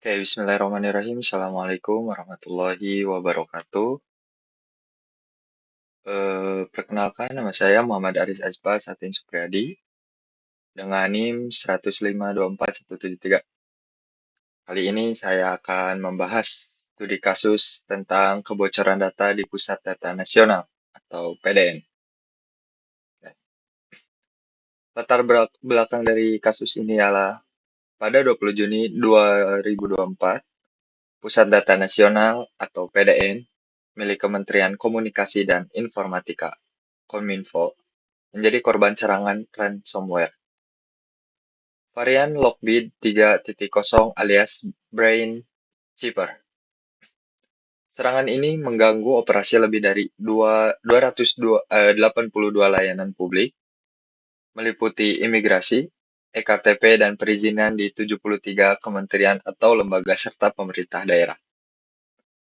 Oke, bismillahirrahmanirrahim. Assalamualaikum warahmatullahi wabarakatuh. Perkenalkan, nama saya Muhammad Aris Azbal Satin Supriyadi dengan NIM 105247173. Kali ini saya akan membahas studi kasus tentang kebocoran data di Pusat Data Nasional atau PDN. Latar belakang dari kasus ini adalah pada 20 Juni 2024, Pusat Data Nasional atau PDN milik Kementerian Komunikasi dan Informatika Kominfo menjadi korban serangan ransomware. Varian Lockbit 3.0 alias Brain Cheaper. Serangan ini mengganggu operasi lebih dari 282 layanan publik, meliputi imigrasi, EKTP, dan perizinan di 73 kementerian atau lembaga serta pemerintah daerah.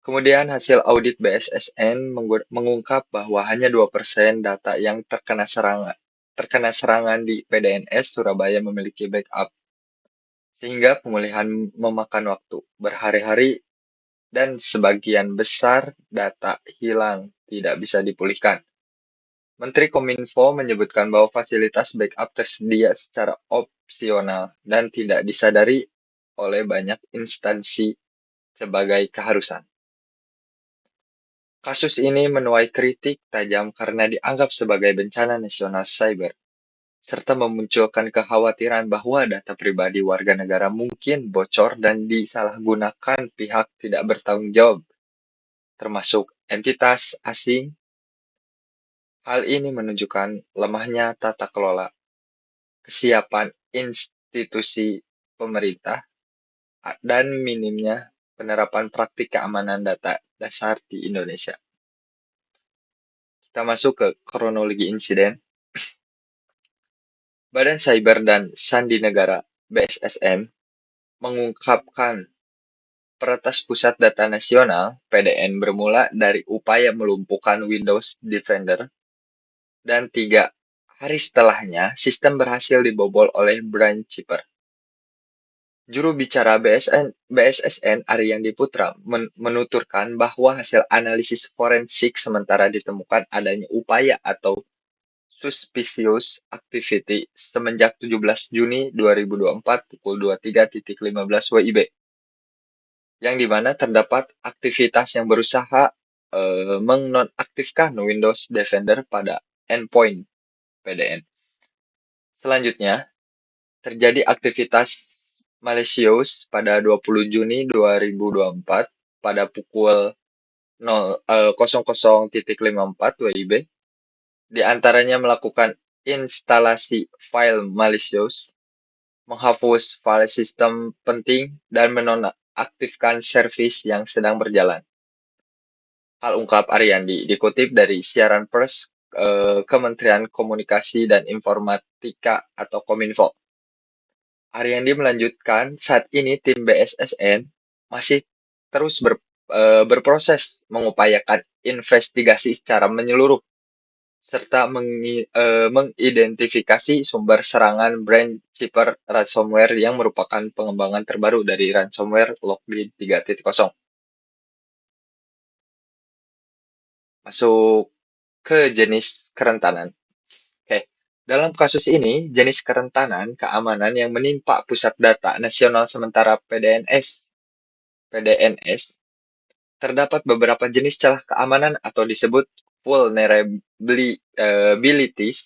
Kemudian hasil audit BSSN mengungkap bahwa hanya 2% data yang terkena serangan di PDNS Surabaya memiliki backup, sehingga pemulihan memakan waktu berhari-hari dan sebagian besar data hilang tidak bisa dipulihkan. Menteri Kominfo menyebutkan bahwa fasilitas backup tersedia secara opsional dan tidak disadari oleh banyak instansi sebagai keharusan. Kasus ini menuai kritik tajam karena dianggap sebagai bencana nasional cyber, serta memunculkan kekhawatiran bahwa data pribadi warga negara mungkin bocor dan disalahgunakan pihak tidak bertanggung jawab, termasuk entitas asing. Hal ini menunjukkan lemahnya tata kelola, kesiapan institusi pemerintah, dan minimnya penerapan praktik keamanan data dasar di Indonesia. Kita masuk ke kronologi insiden. Badan Cyber dan Sandi Negara (BSSN) mengungkapkan Peretas Pusat Data Nasional (PDN) bermula dari upaya melumpuhkan Windows Defender, dan 3 hari setelahnya sistem berhasil dibobol oleh Brain Cheaper. Juru bicara BSSN Ariandi Putra menuturkan bahwa hasil analisis forensik sementara ditemukan adanya upaya atau suspicious activity semenjak 17 Juni 2024 pukul 23.15 WIB, yang dimana terdapat aktivitas yang berusaha menonaktifkan Windows Defender pada endpoint PDN. Selanjutnya, terjadi aktivitas malicious pada 20 Juni 2024 pada pukul 00.54 WIB, di antaranya melakukan instalasi file malicious, menghapus file sistem penting, dan menonaktifkan servis yang sedang berjalan. Hal ungkap Ariandi dikutip dari siaran pers Kementerian Komunikasi dan Informatika atau Kominfo. Ariandi melanjutkan, saat ini tim BSSN masih terus berproses mengupayakan investigasi secara menyeluruh serta mengidentifikasi sumber serangan Brain Cheaper ransomware yang merupakan pengembangan terbaru dari ransomware Lockbit 3.0. Masuk ke jenis kerentanan. Oke, dalam kasus ini, jenis kerentanan keamanan yang menimpa Pusat Data Nasional Sementara PDNS, terdapat beberapa jenis celah keamanan atau disebut vulnerabilities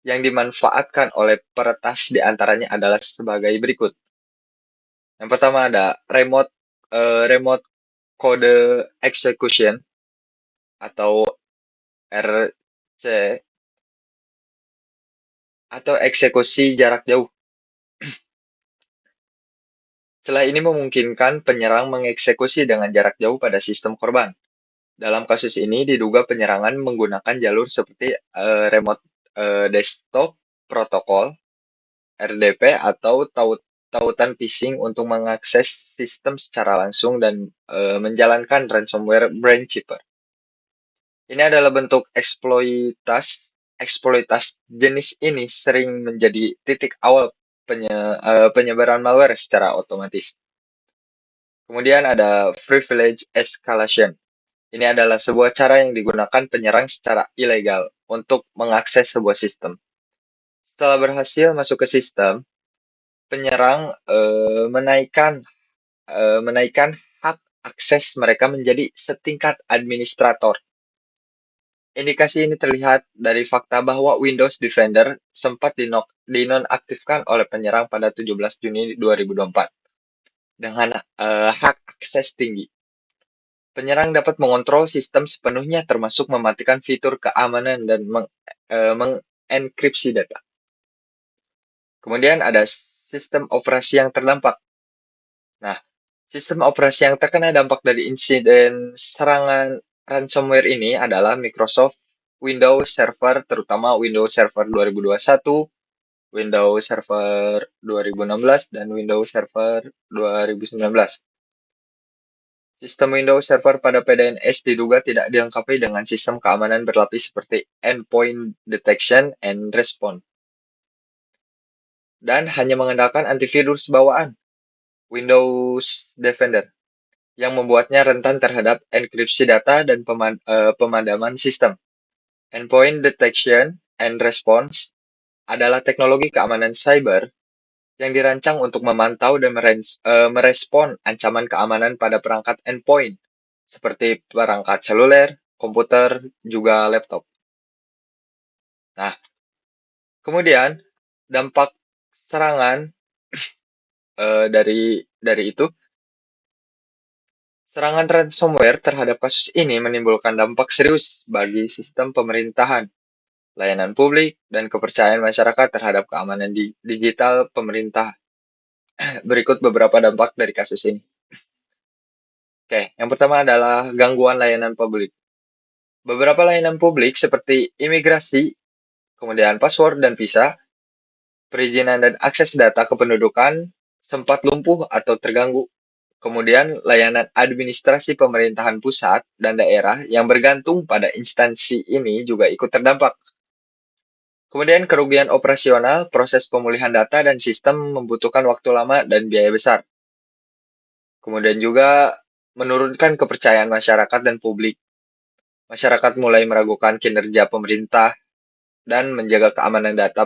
yang dimanfaatkan oleh peretas, di antaranya adalah sebagai berikut. Yang pertama ada remote code execution atau RC, atau eksekusi jarak jauh. Celah ini memungkinkan penyerang mengeksekusi dengan jarak jauh pada sistem korban. Dalam kasus ini diduga penyerangan menggunakan jalur seperti remote desktop protocol (RDP) atau tautan phishing untuk mengakses sistem secara langsung dan menjalankan ransomware Brain Cheaper. Ini adalah bentuk eksploitas jenis ini sering menjadi titik awal penyebaran malware secara otomatis. Kemudian ada privilege escalation. Ini adalah sebuah cara yang digunakan penyerang secara ilegal untuk mengakses sebuah sistem. Setelah berhasil masuk ke sistem, penyerang menaikkan hak akses mereka menjadi setingkat administrator. Indikasi ini terlihat dari fakta bahwa Windows Defender sempat dinonaktifkan oleh penyerang pada 17 Juni 2024 dengan hak akses tinggi. Penyerang dapat mengontrol sistem sepenuhnya termasuk mematikan fitur keamanan dan mengenkripsi data. Kemudian ada sistem operasi yang terdampak. Nah, sistem operasi yang terkena dampak dari insiden serangan ransomware ini adalah Microsoft Windows Server, terutama Windows Server 2021, Windows Server 2016, dan Windows Server 2019. Sistem Windows Server pada PDNS diduga tidak dilengkapi dengan sistem keamanan berlapis seperti Endpoint Detection and Response, dan hanya mengandalkan antivirus bawaan Windows Defender, yang membuatnya rentan terhadap enkripsi data dan pemadaman sistem. Endpoint Detection and Response adalah teknologi keamanan cyber yang dirancang untuk memantau dan merespon ancaman keamanan pada perangkat endpoint, seperti perangkat seluler, komputer, juga laptop. Nah, kemudian dampak serangan dari itu, serangan ransomware terhadap kasus ini menimbulkan dampak serius bagi sistem pemerintahan, layanan publik, dan kepercayaan masyarakat terhadap keamanan digital pemerintah. Berikut beberapa dampak dari kasus ini. Oke, yang pertama adalah gangguan layanan publik. Beberapa layanan publik seperti imigrasi, kemudian password dan visa, perizinan dan akses data kependudukan sempat lumpuh atau terganggu. Kemudian layanan administrasi pemerintahan pusat dan daerah yang bergantung pada instansi ini juga ikut terdampak. Kemudian kerugian operasional, proses pemulihan data dan sistem membutuhkan waktu lama dan biaya besar. Kemudian juga menurunkan kepercayaan masyarakat dan publik. Masyarakat mulai meragukan kinerja pemerintah dan menjaga keamanan data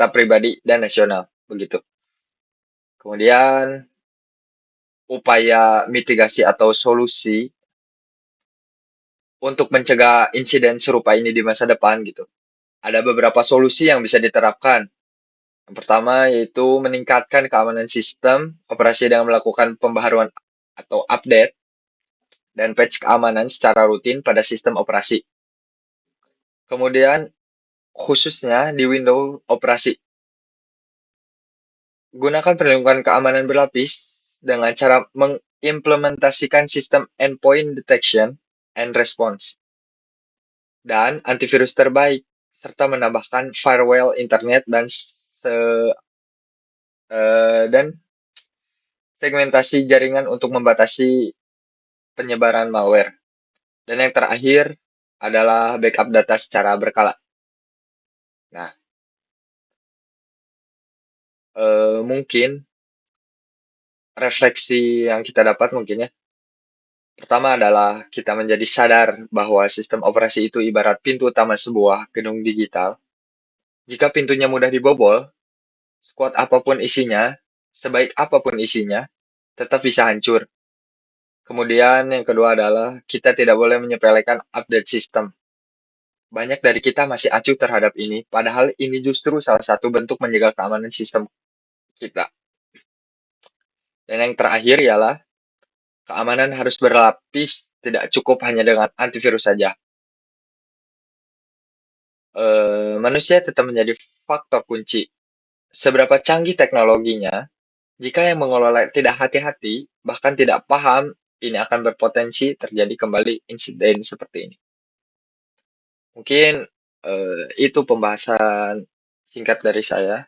pribadi dan nasional, begitu. Kemudian upaya mitigasi atau solusi untuk mencegah insiden serupa ini di masa depan gitu. Ada beberapa solusi yang bisa diterapkan. Yang pertama yaitu meningkatkan keamanan sistem operasi dengan melakukan pembaharuan atau update dan patch keamanan secara rutin pada sistem operasi. Kemudian khususnya di Windows operasi. Gunakan perlindungan keamanan berlapis dengan cara mengimplementasikan sistem endpoint detection and response dan antivirus terbaik, serta menambahkan firewall internet dan segmentasi jaringan untuk membatasi penyebaran malware. Dan yang terakhir adalah backup data secara berkala. Nah, mungkin refleksi yang kita dapat mungkin ya. Pertama adalah kita menjadi sadar bahwa sistem operasi itu ibarat pintu utama sebuah gedung digital. Jika pintunya mudah dibobol, sekuat apapun isinya, sebaik apapun isinya, tetap bisa hancur. Kemudian yang kedua adalah kita tidak boleh menyepelekan update sistem. Banyak dari kita masih acuh terhadap ini, padahal ini justru salah satu bentuk menjaga keamanan sistem kita. Dan yang terakhir ialah keamanan harus berlapis, tidak cukup hanya dengan antivirus saja. Manusia tetap menjadi faktor kunci. Seberapa canggih teknologinya, jika yang mengelola tidak hati-hati, bahkan tidak paham, ini akan berpotensi terjadi kembali insiden seperti ini. Mungkin itu pembahasan singkat dari saya.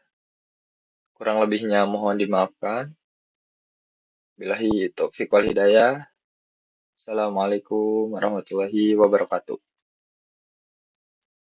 Kurang lebihnya mohon dimaafkan. Billahi taufiq wal hidayah. Assalamualaikum warahmatullahi wabarakatuh.